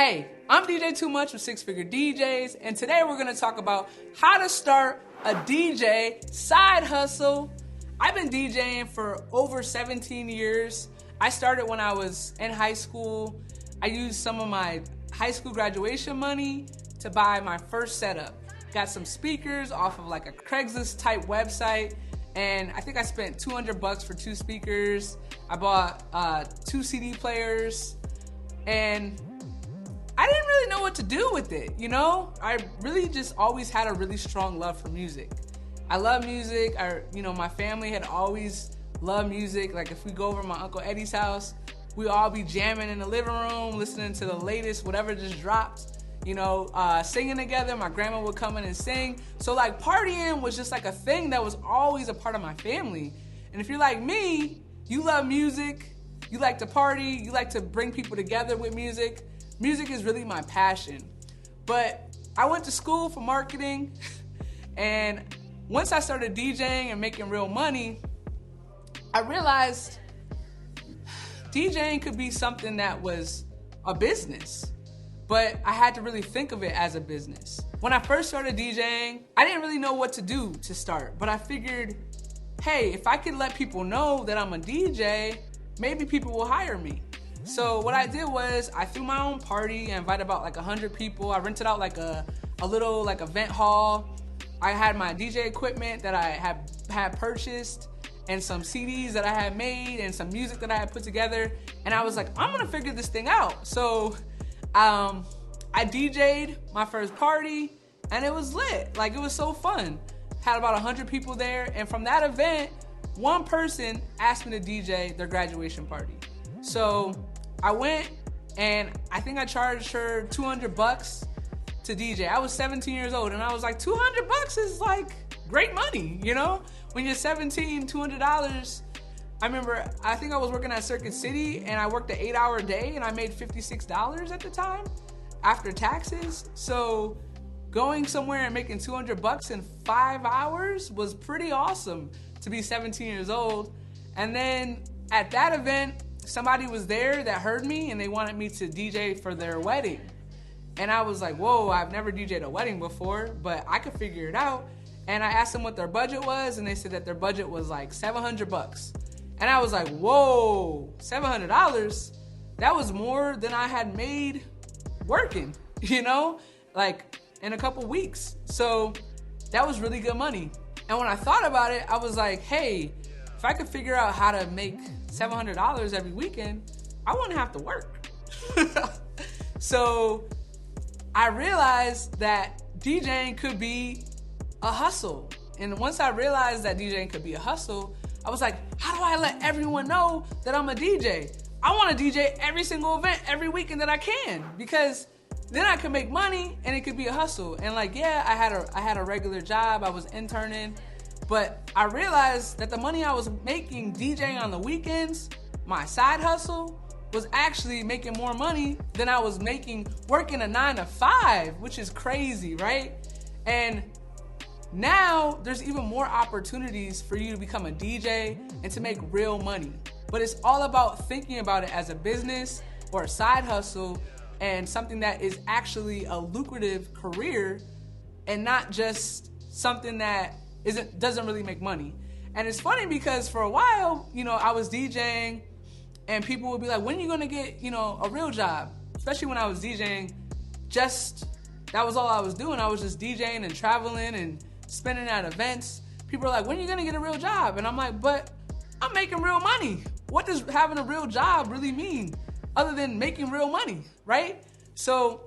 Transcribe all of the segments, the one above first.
Hey, I'm DJ Too Much with Six Figure DJs, and today we're gonna talk about how to start a DJ side hustle. I've been DJing for over 17 years. I started when I was in high school. I used some of my high school graduation money to buy my first setup. Got some speakers off of like a Craigslist type website, and I think I spent $200 for 2 speakers. I bought 2 CD players, and I didn't really know what to do with it, you know? I really just always had a really strong love for music. I love music. My family had always loved music. Like if we go over to my Uncle Eddie's house, we all be jamming in the living room, listening to the latest, whatever just dropped, singing together. My grandma would come in and sing. So like partying was just like a thing that was always a part of my family. And if you're like me, you love music, you like to party, you like to bring people together with music. Music is really my passion. But I went to school for marketing, and once I started DJing and making real money, I realized DJing could be something that was a business, but I had to really think of it as a business. When I first started DJing, I didn't really know what to do to start, but I figured, hey, if I could let people know that I'm a DJ, maybe people will hire me. So what I did was I threw my own party. I invited about like 100 people. I rented out like a little like event hall. I had my DJ equipment that I had purchased, and some CDs that I had made, and some music that I had put together. And I was like, I'm gonna figure this thing out. So I DJ'd my first party, and it was lit. Like it was so fun. Had about 100 people there, and from that event, one person asked me to DJ their graduation party. So I went, and I think I charged her $200 to DJ. I was 17 years old, and I was like, $200 is like great money, you know? When you're 17, $200. I remember, I think I was working at Circuit City, and I worked an 8-hour day, and I made $56 at the time after taxes. So going somewhere and making $200 in 5 hours was pretty awesome to be 17 years old. And then at that event, somebody was there that heard me, and they wanted me to DJ for their wedding. And I was like, whoa, I've never DJ'd a wedding before, but I could figure it out. And I asked them what their budget was, and they said that their budget was like $700. And I was like, whoa, $700? That was more than I had made working, like in a couple weeks. So that was really good money. And when I thought about it, I was like, hey, if I could figure out how to make $700 every weekend, I wouldn't have to work. So I realized that DJing could be a hustle. And once I realized that DJing could be a hustle, I was like, how do I let everyone know that I'm a DJ? I want to DJ every single event every weekend that I can, because then I can make money and it could be a hustle. And like, yeah, I had a regular job. I was interning. But I realized that the money I was making DJing on the weekends, my side hustle, was actually making more money than I was making working a 9 to 5, which is crazy, right? And now there's even more opportunities for you to become a DJ and to make real money. But it's all about thinking about it as a business or a side hustle, and something that is actually a lucrative career, and not just something that doesn't really make money. And it's funny because for a while, I was DJing, and people would be like, when are you gonna get, a real job? Especially when I was DJing, that was all I was doing. I was just DJing and traveling and spending at events. People are like, when are you gonna get a real job? And I'm like, but I'm making real money. What does having a real job really mean other than making real money, right? So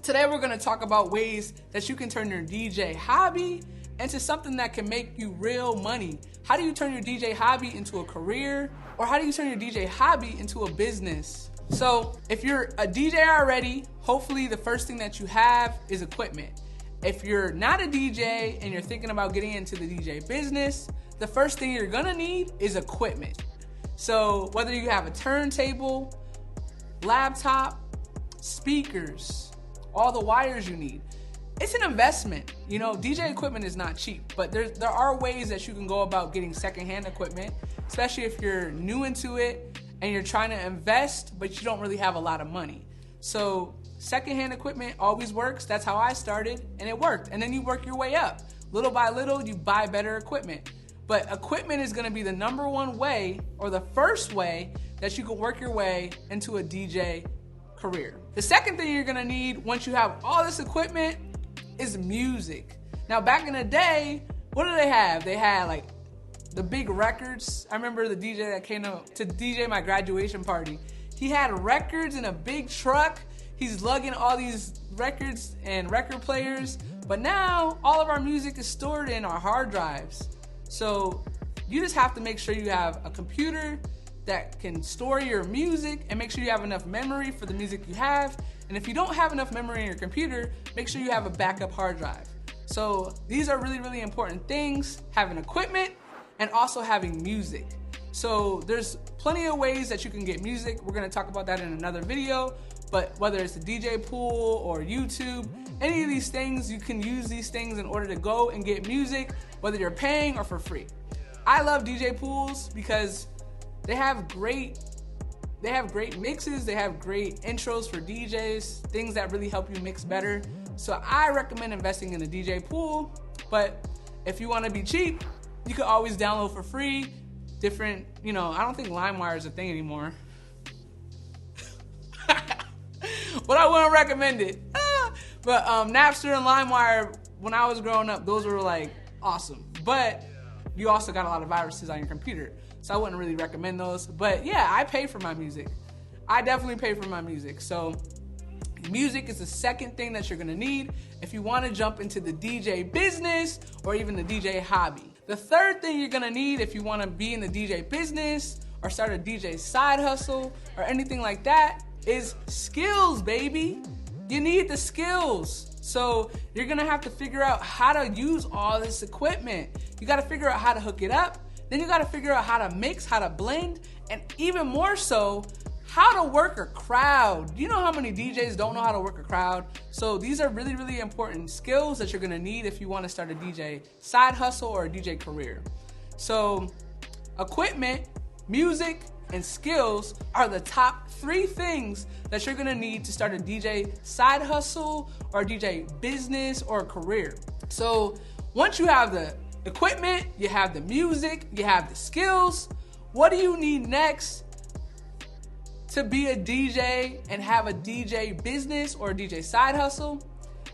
today we're gonna talk about ways that you can turn your DJ hobby into something that can make you real money. How do you turn your DJ hobby into a career? Or how do you turn your DJ hobby into a business? So if you're a DJ already, hopefully the first thing that you have is equipment. If you're not a DJ and you're thinking about getting into the DJ business, the first thing you're gonna need is equipment. So whether you have a turntable, laptop, speakers, all the wires you need, it's an investment. DJ equipment is not cheap, but there are ways that you can go about getting secondhand equipment, especially if you're new into it and you're trying to invest, but you don't really have a lot of money. So secondhand equipment always works. That's how I started, and it worked. And then you work your way up. Little by little, you buy better equipment. But equipment is gonna be the number one way, or the first way, that you can work your way into a DJ career. The second thing you're gonna need once you have all this equipment is music. Now, back in the day, what did they have? They had like the big records. I remember the DJ that came to DJ my graduation party. He had records in a big truck. He's lugging all these records and record players. But now, all of our music is stored in our hard drives. So you just have to make sure you have a computer that can store your music, and make sure you have enough memory for the music you have. And if you don't have enough memory in your computer, make sure you have a backup hard drive. So these are really, really important things, having equipment and also having music. So there's plenty of ways that you can get music. We're gonna talk about that in another video, but whether it's the DJ pool or YouTube, any of these things, you can use these things in order to go and get music, whether you're paying or for free. I love DJ pools because they have great mixes, they have great intros for DJs, things that really help you mix better. So I recommend investing in a DJ pool, but if you wanna be cheap, you can always download for free different, I don't think LimeWire is a thing anymore. But I wouldn't recommend it. But Napster and LimeWire, when I was growing up, those were like awesome. But you also got a lot of viruses on your computer. So I wouldn't really recommend those. But yeah, I pay for my music. I definitely pay for my music. So music is the second thing that you're gonna need if you wanna jump into the DJ business or even the DJ hobby. The third thing you're gonna need if you wanna be in the DJ business or start a DJ side hustle or anything like that is skills, baby. You need the skills. So you're gonna have to figure out how to use all this equipment. You gotta figure out how to hook it up. Then you gotta figure out how to mix, how to blend, and even more so, how to work a crowd. You know how many DJs don't know how to work a crowd? So these are really, really important skills that you're gonna need if you wanna start a DJ side hustle or a DJ career. So equipment, music, and skills are the top 3 things that you're gonna need to start a DJ side hustle or a DJ business or a career. So once you have the equipment, you have the music, you have the skills, what do you need next to be a DJ and have a DJ business or a DJ side hustle?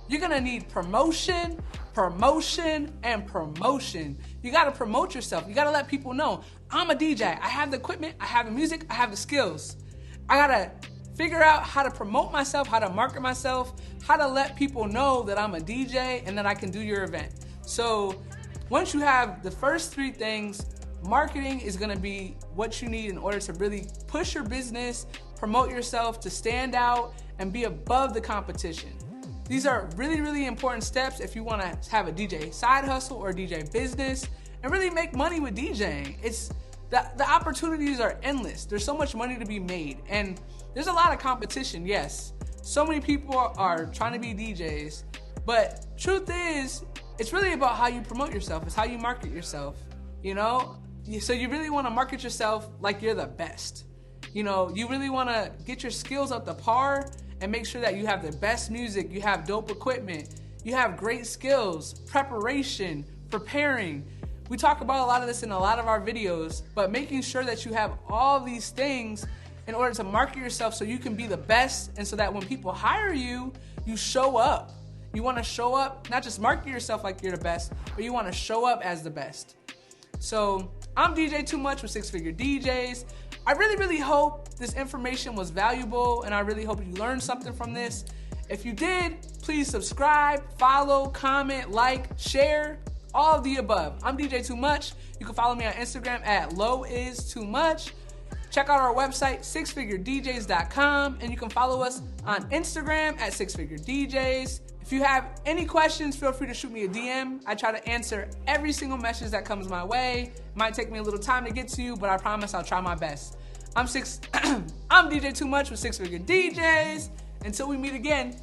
You're gonna need promotion, and promotion. You gotta promote yourself. You gotta let people know, I'm a DJ. I have the equipment, I have the music, I have the skills. I gotta figure out how to promote myself, how to market myself, how to let people know that I'm a DJ and that I can do your event. So once you have the first 3 things, marketing is gonna be what you need in order to really push your business, promote yourself, to stand out and be above the competition. These are really, really important steps if you wanna have a DJ side hustle or a DJ business and really make money with DJing. The opportunities are endless. There's so much money to be made, and there's a lot of competition, yes. So many people are trying to be DJs, but truth is, it's really about how you promote yourself. It's how you market yourself, So you really wanna market yourself like you're the best. You really wanna get your skills up to par and make sure that you have the best music, you have dope equipment, you have great skills, preparation, preparing. We talk about a lot of this in a lot of our videos, but making sure that you have all these things in order to market yourself so you can be the best, and so that when people hire you, you show up. You wanna show up, not just market yourself like you're the best, but you wanna show up as the best. So I'm DJ Too Much with 6 Figure DJs. I really, really hope this information was valuable, and I really hope you learned something from this. If you did, please subscribe, follow, comment, like, share, all of the above. I'm DJ Too Much. You can follow me on Instagram at lowistomuch. Check out our website, 6figuredjs.com, and you can follow us on Instagram at 6figuredjs. If you have any questions, feel free to shoot me a DM. I try to answer every single message that comes my way. It might take me a little time to get to you, but I promise I'll try my best. I'm DJ Too Much with 6 Figure DJs. Until we meet again,